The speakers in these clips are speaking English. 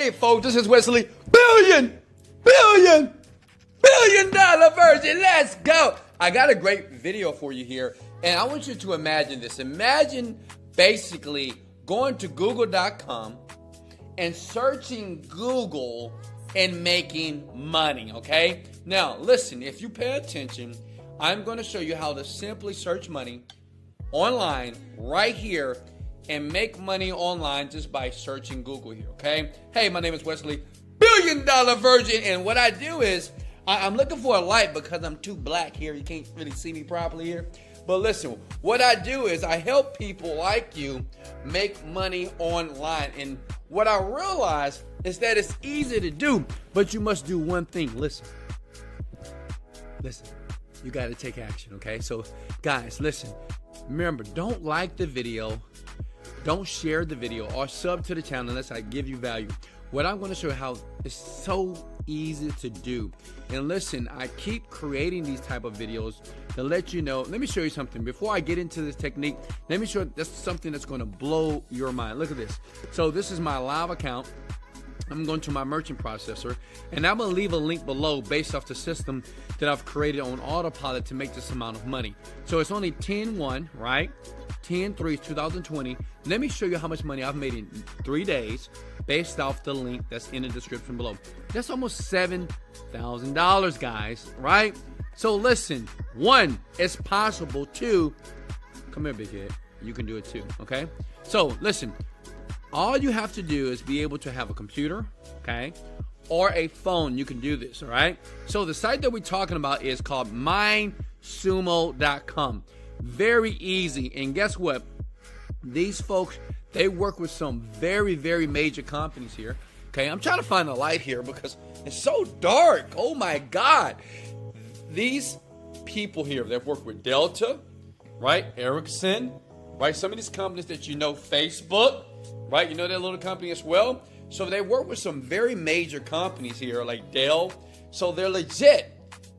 Hey folks, this is Wesley, billion dollar virgin. Let's go. I got a great video for you here, and I want you to imagine this. Imagine basically going to google.com and searching Google and making money, okay? Now, listen, if you pay attention, I'm going to show you how to simply search money online right here and make money online just by searching Google here, okay? Hey, my name is Wesley, billion dollar virgin, and what I do is I'm looking for a light because I'm too black here. You can't really see me properly here. But listen, what I do is I help people like you make money online. And what I realize is that it's easy to do, but you must do one thing. Listen, you got to take action, okay? So guys, listen, remember, don't like the video, don't share the video, or sub to the channel unless I give you value. What I'm going to show you how it's so easy to do. And listen, I keep creating these type of videos to let you know. Let me show you something. Before I get into this technique, let me show you that's something that's going to blow your mind. Look at this. So this is my live account. I'm going to my merchant processor, and I'm going to leave a link below based off the system that I've created on autopilot to make this amount of money. So it's only 10-1, right? 10-3 2020. Let me show you how much money I've made in 3 days based off the link that's in the description below. That's almost $7,000, guys, right? So listen, 1, it's possible. 2, come here, big head. You can do it too, okay? So listen, all you have to do is be able to have a computer, okay, or a phone. You can do this, all right? So the site that we're talking about is called mindsumo.com. Very easy. And guess what? These folks, they work with some very, very major companies here. Okay, I'm trying to find a light here because it's so dark. Oh my God. These people here, they've worked with Delta, right? Ericsson, right? Some of these companies that you know, Facebook, right? You know that little company as well. So they work with some very major companies here like Dell. So they're legit.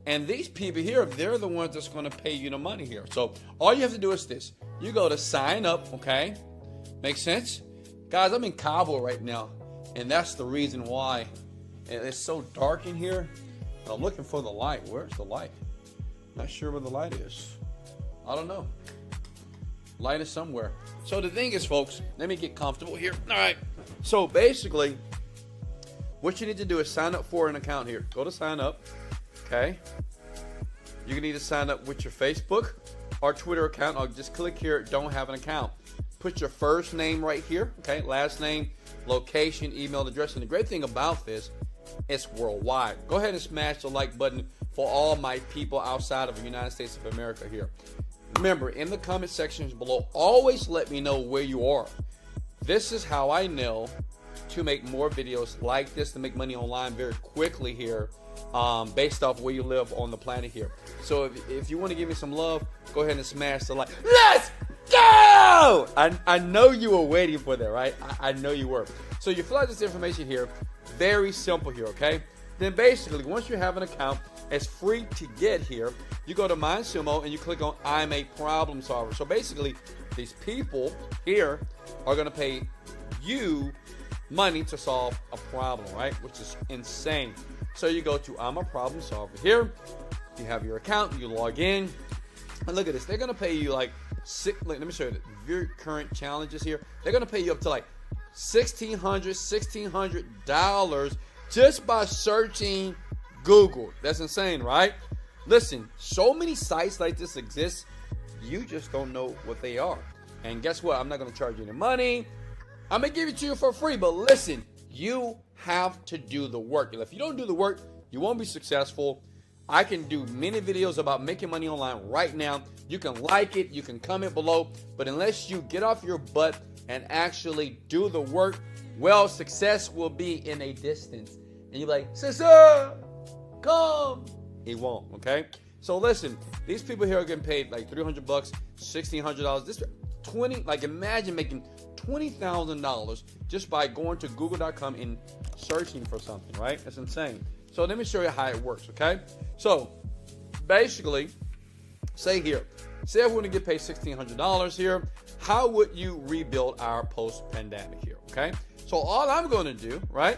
And these people here, they're the ones that's going to pay you the money here. So all you have to do is this. You go to sign up, okay? Makes sense? Guys, I'm in Kabul right now, and that's the reason why. And it's so dark in here. I'm looking for the light. Where's the light? Not sure where the light is. I don't know. Light is somewhere. So the thing is, folks, let me get comfortable here. All right. So basically, what you need to do is sign up for an account here. Go to sign up. Okay, you can either sign up with your Facebook or Twitter account, or just click here, don't have an account. Put your first name right here, okay, last name, location, email address. And the great thing about this, it's worldwide. Go ahead and smash the like button for all my people outside of the United States of America here. Remember, in the comment sections below, always let me know where you are. This is how I know to make more videos like this, to make money online very quickly here, based off where you live on the planet here. So if you want to give me some love, go ahead and smash the like. Let's go! I know you were waiting for that, right? I know you were. So you fill out this information here. Very simple here, okay? Then basically, once you have an account, it's free to get here. You go to MindSumo and you click on I'm a problem solver. So basically, these people here are going to pay you money to solve a problem, right? Which is insane. So you go to I'm a problem solver here. You have your account, you log in, and look at this. They're gonna pay you like let me show you the very current challenges here. They're gonna pay you up to like $1,600 just by searching Google. That's insane, right? Listen, so many sites like this exist. You just don't know what they are. And guess what? I'm not gonna charge you any money. I'm gonna give it to you for free, but listen, you have to do the work. And if you don't do the work, you won't be successful. I can do many videos about making money online right now. You can like it, you can comment below, but unless you get off your butt and actually do the work, well, success will be in a distance. And you're like, sister, come. It won't, okay? So listen, these people here are getting paid like $300, $1,600. This 20, like imagine making $20,000 just by going to google.com and searching for something, right? That's insane. So let me show you how it works, okay? So basically, say if we want to get paid $1,600 here, how would you rebuild our post-pandemic here, okay? So all I'm going to do, right,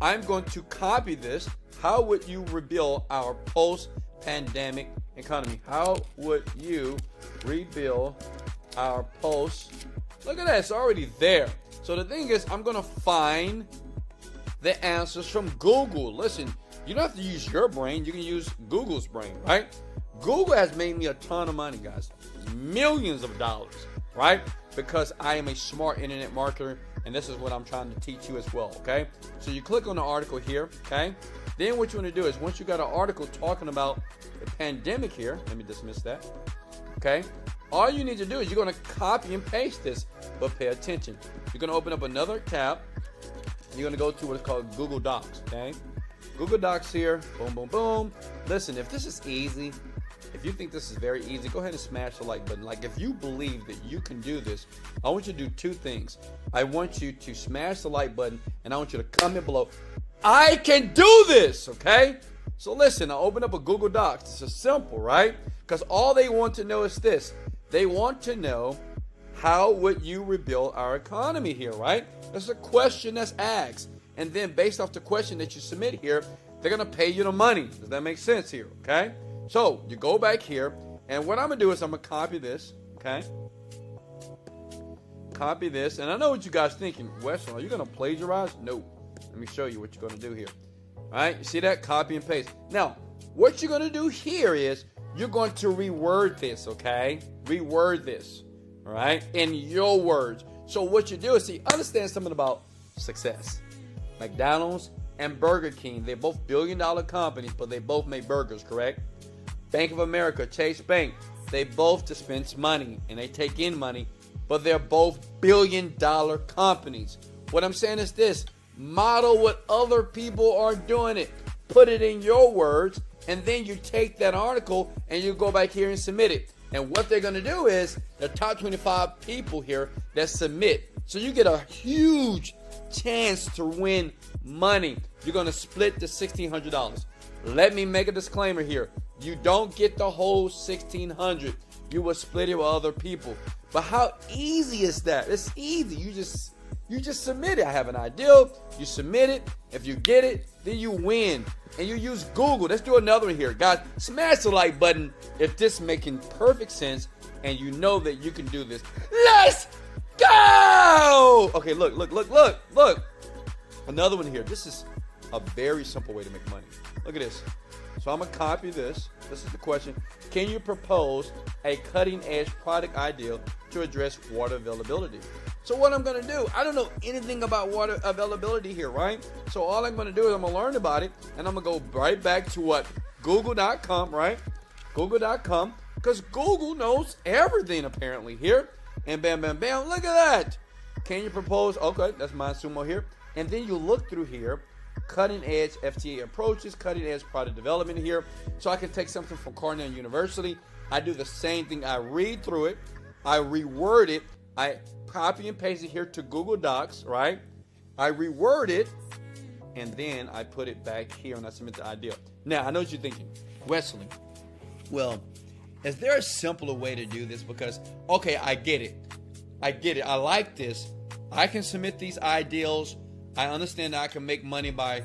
I'm going to copy this. How would you rebuild our post-pandemic economy? How would you rebuild our Look at that, it's already there. So the thing is, I'm gonna find the answers from Google. Listen, you don't have to use your brain, you can use Google's brain, right? Google has made me a ton of money, guys. Millions of dollars, right? Because I am a smart internet marketer, and this is what I'm trying to teach you as well, okay? So you click on the article here, okay? Then what you want to do is, once you got an article talking about the pandemic here, let me dismiss that, okay? All you need to do is you're going to copy and paste this, but pay attention. You're going to open up another tab. You're going to go to what's called Google Docs, okay? Google Docs here, boom, boom, boom. Listen, if this is easy, if you think this is very easy, go ahead and smash the like button. Like, if you believe that you can do this, I want you to do two things. I want you to smash the like button, and I want you to comment below, I can do this, okay? So listen, I open up a Google Docs. It's just simple, right? Because all they want to know is this. They want to know, how would you rebuild our economy here, right? That's a question that's asked. And then based off the question that you submit here, they're going to pay you the money. Does that make sense here, okay? So you go back here, and what I'm going to do is I'm going to copy this, okay? Copy this. And I know what you guys are thinking. Wesley, are you going to plagiarize? No. Let me show you what you're going to do here. All right, you see that? Copy and paste. Now, what you're going to do here is you're going to reword this, okay? Reword this, all right, in your words. So what you do is, see, understand something about success. McDonald's and Burger King, they're both billion-dollar companies, but they both make burgers, correct? Bank of America, Chase Bank, they both dispense money, and they take in money, but they're both billion-dollar companies. What I'm saying is this. Model what other people are doing it. Put it in your words, and then you take that article and you go back here and submit it. And what they're going to do is, the top 25 people here that submit. So you get a huge chance to win money. You're going to split the $1,600. Let me make a disclaimer here. You don't get the whole $1,600. You will split it with other people. But how easy is that? It's easy. You just submit it. I have an idea. You submit it. If you get it, then you win. And you use Google. Let's do another one here. Guys, smash the like button if this is making perfect sense and you know that you can do this. Let's go! Okay, look. Another one here. This is a very simple way to make money. Look at this. So I'm going to copy this. This is the question. Can you propose a cutting-edge product idea to address water availability? So what I'm going to do, I don't know anything about water availability here, right? So all I'm going to do is I'm going to learn about it, and I'm going to go right back to what? Google.com, right? Google.com, because Google knows everything apparently here. And bam, bam, bam, look at that. Can you propose? Okay, that's my sumo here. And then you look through here. Cutting edge FTA approaches, cutting edge product development here. So I can take something from Cornell University. I do the same thing. I read through it. I reword it. I copy and paste it here to Google Docs, right? I reword it. And then I put it back here and I submit the idea. Now, I know what you're thinking. Wesley, well, is there a simpler way to do this? Because, okay, I get it. I like this. I can submit these ideals. I understand that I can make money by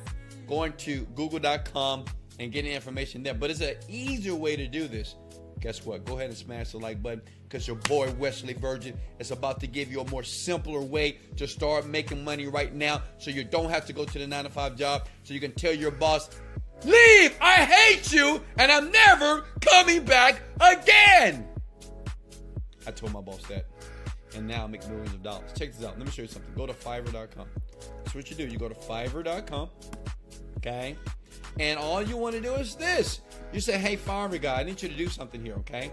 going to google.com and getting information there. But it's an easier way to do this. Guess what? Go ahead and smash the like button, because your boy Wesley Virgin is about to give you a more simpler way to start making money right now, so you don't have to go to the 9-to-5 job, so you can tell your boss, leave, I hate you, and I'm never coming back again. I told my boss that, and now I make millions of dollars. Check this out. Let me show you something. Go to Fiverr.com. That's what you do. You go to Fiverr.com, okay? And all you want to do is this. You say, hey, Fiverr guy, I need you to do something here, okay?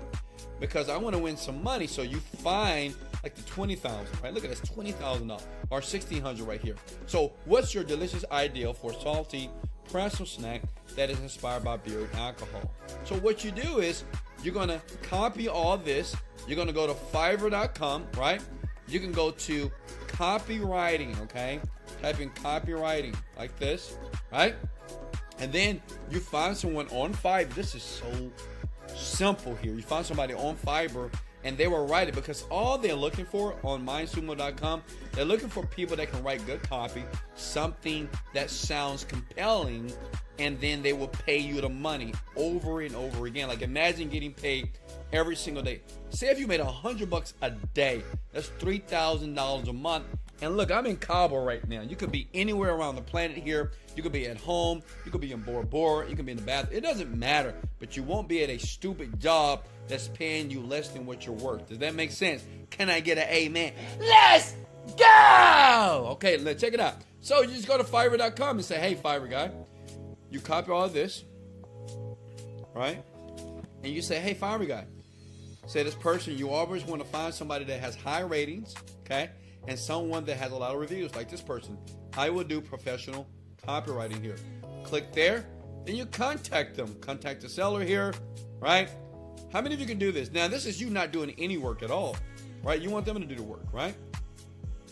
Because I want to win some money. So you find like the $20,000, right? Look at this, $20,000 or $1,600 right here. So what's your delicious idea for a salty pretzel snack that is inspired by beer and alcohol? So what you do is you're going to copy all this. You're going to go to Fiverr.com, right? You can go to copywriting, okay? Type in copywriting like this, right? And then you find someone on Fiverr. This is so simple here. You find somebody on Fiverr and they will write it, because all they're looking for on mindsumo.com, they're looking for people that can write good copy, something that sounds compelling, and then they will pay you the money over and over again. Like, imagine getting paid every single day. Say if you made $100 a day, that's $3,000 a month. And look, I'm in Cabo right now. You could be anywhere around the planet here. You could be at home. You could be in Bora Bora. You could be in the bathroom. It doesn't matter. But you won't be at a stupid job that's paying you less than what you're worth. Does that make sense? Can I get an amen? Let's go! Okay, let's check it out. So you just go to Fiverr.com and say, hey, Fiverr guy, you copy all of this, right? And you say, hey, Fiverr guy, say this person, you always want to find somebody that has high ratings, okay? And someone that has a lot of reviews, like this person. I will do professional copywriting here. Click there, then you contact them. Contact the seller here, right? How many of you can do this? Now, this is you not doing any work at all, right? You want them to do the work, right?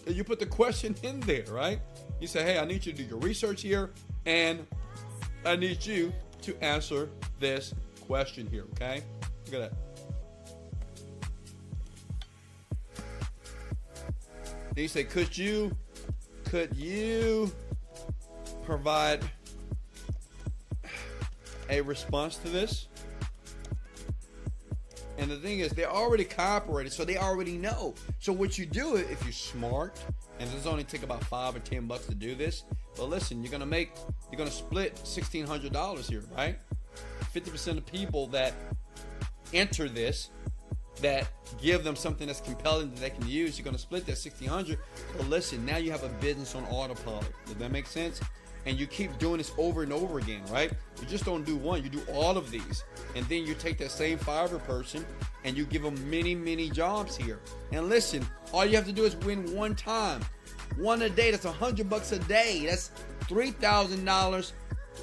And you put the question in there, right? You say, hey, I need you to do your research here, and I need you to answer this question here, okay? Look at that. Then you say, could you provide a response to this? And the thing is, they're already cooperated, so they already know. So what you do, if you're smart, and this only take about $5 or $10 to do this, but listen, you're gonna split $1,600 here, right? 50% of people that enter this, that give them something that's compelling that they can use, you're going to split that $1,600. But listen, now you have a business on autopilot. Does that make sense? And you keep doing this over and over again, right? You just don't do one, you do all of these. And then you take that same Fiverr person and you give them many, many jobs here. And listen, all you have to do is win one time. One a day, that's $100 a day. That's $3,000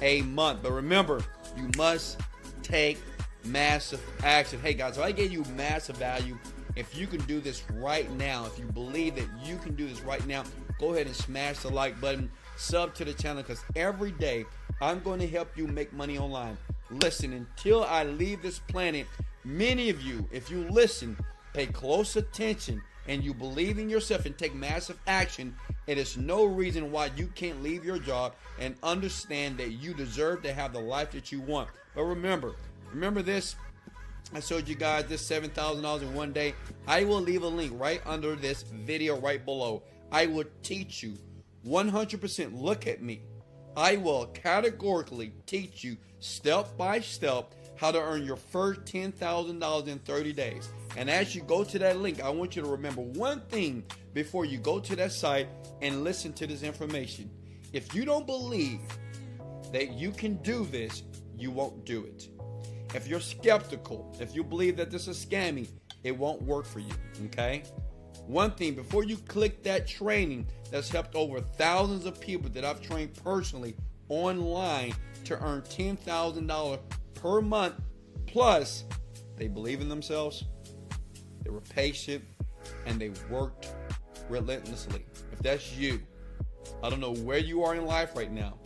a month. But remember, you must take massive action. Hey guys, if I gave you massive value, if you can do this right now, if you believe that you can do this right now, go ahead and smash the like button, sub to the channel, because every day I'm going to help you make money online. Listen, until I leave this planet, many of you, if you listen, pay close attention, and you believe in yourself and take massive action, it is no reason why you can't leave your job and understand that you deserve to have the life that you want. But remember this, I showed you guys this $7,000 in one day. I will leave a link right under this video right below. I will teach you 100%. Look at me. I will categorically teach you step by step how to earn your first $10,000 in 30 days. And as you go to that link, I want you to remember one thing before you go to that site and listen to this information. If you don't believe that you can do this, you won't do it. If you're skeptical, if you believe that this is scammy, it won't work for you, okay? One thing, before you click that training that's helped over thousands of people that I've trained personally online to earn $10,000 per month, plus they believe in themselves, they were patient, and they worked relentlessly. If that's you, I don't know where you are in life right now.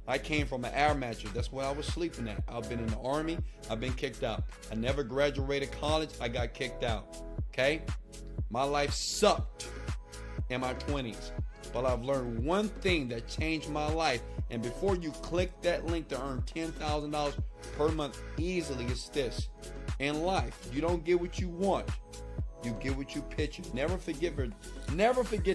I came from an air mattress. That's what I was sleeping at. I've been in the Army. I've been kicked out. I never graduated college. I got kicked out. Okay? My life sucked in my 20s. But I've learned one thing that changed my life. And before you click that link to earn $10,000 per month easily, it's this. In life, you don't get what you want. You get what you picture. Never forget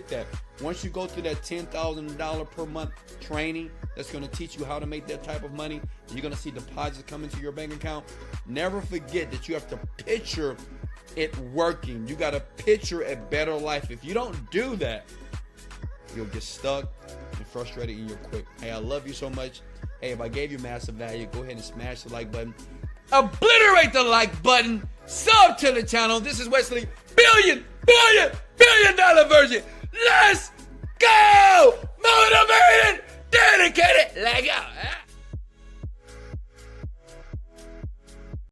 that. Once you go through that $10,000 per month training that's going to teach you how to make that type of money, and you're going to see deposits come into your bank account, never forget that you have to picture it working. You got to picture a better life. If you don't do that, you'll get stuck and frustrated and you'll quit. Hey, I love you so much. Hey, if I gave you massive value, go ahead and smash the like button. Obliterate the like button. Sub to the channel. This is Wesley. Billion dollar version. Let's go. Motivated. Dedicated. Let go.